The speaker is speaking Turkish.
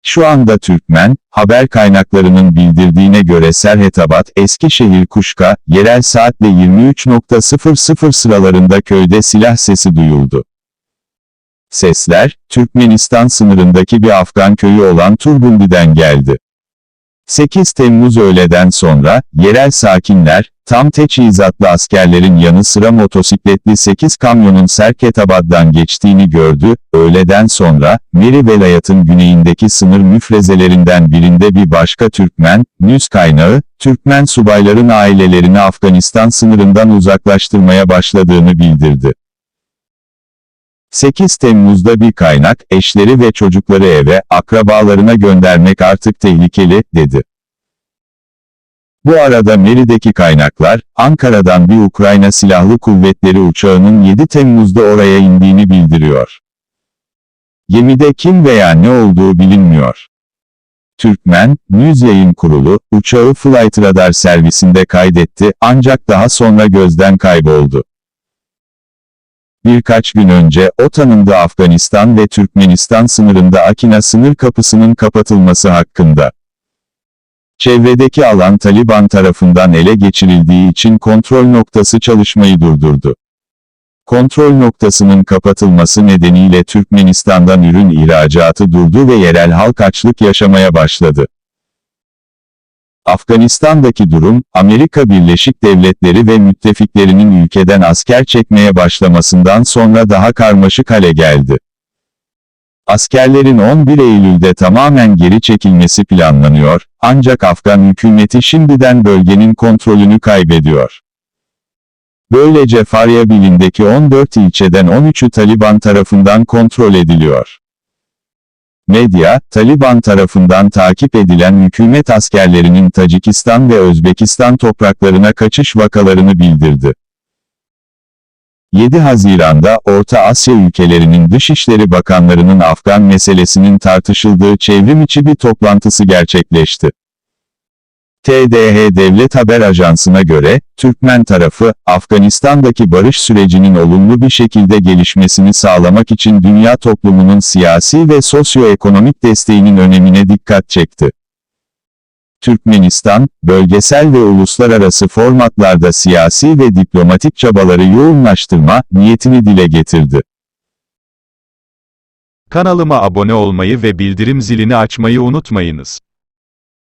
Şu anda Türkmen, haber kaynaklarının bildirdiğine göre Serhetabat, Eskişehir Kuşka, yerel saatle 23.00 sıralarında köyde silah sesi duyuldu. Sesler, Türkmenistan sınırındaki bir Afgan köyü olan Turbundi'den geldi. 8 Temmuz öğleden sonra, yerel sakinler, tam teçhizatlı askerlerin yanı sıra motosikletli 8 kamyonun Serhetabat'tan geçtiğini gördü. Öğleden sonra, Meri velayatın güneyindeki sınır müfrezelerinden birinde bir başka Türkmen, nüz kaynağı, Türkmen subayların ailelerini Afganistan sınırından uzaklaştırmaya başladığını bildirdi. 8 Temmuz'da bir kaynak, eşleri ve çocukları eve, akrabalarına göndermek artık tehlikeli, dedi. Bu arada Meri'deki kaynaklar, Ankara'dan bir Ukrayna Silahlı Kuvvetleri uçağının 7 Temmuz'da oraya indiğini bildiriyor. Gemide kim veya ne olduğu bilinmiyor. Türkmen, News Yayın Kurulu, uçağı Flight Radar servisinde kaydetti, ancak daha sonra gözden kayboldu. Birkaç gün önce, o tanındı Afganistan ve Türkmenistan sınırında Akina sınır kapısının kapatılması hakkında. Çevredeki alan Taliban tarafından ele geçirildiği için kontrol noktası çalışmayı durdurdu. Kontrol noktasının kapatılması nedeniyle Türkmenistan'dan ürün ihracatı durdu ve yerel halk açlık yaşamaya başladı. Afganistan'daki durum, Amerika Birleşik Devletleri ve müttefiklerinin ülkeden asker çekmeye başlamasından sonra daha karmaşık hale geldi. Askerlerin 11 Eylül'de tamamen geri çekilmesi planlanıyor, ancak Afgan hükümeti şimdiden bölgenin kontrolünü kaybediyor. Böylece Faryabilindeki 14 ilçeden 13'ü Taliban tarafından kontrol ediliyor. Medya, Taliban tarafından takip edilen hükümet askerlerinin Tacikistan ve Özbekistan topraklarına kaçış vakalarını bildirdi. 7 Haziran'da Orta Asya ülkelerinin Dışişleri Bakanlarının Afgan meselesinin tartışıldığı çevrim içi bir toplantısı gerçekleşti. TDH Devlet Haber Ajansı'na göre, Türkmen tarafı, Afganistan'daki barış sürecinin olumlu bir şekilde gelişmesini sağlamak için dünya toplumunun siyasi ve sosyoekonomik desteğinin önemine dikkat çekti. Türkmenistan, bölgesel ve uluslararası formatlarda siyasi ve diplomatik çabaları yoğunlaştırma niyetini dile getirdi. Kanalıma abone olmayı ve bildirim zilini açmayı unutmayınız.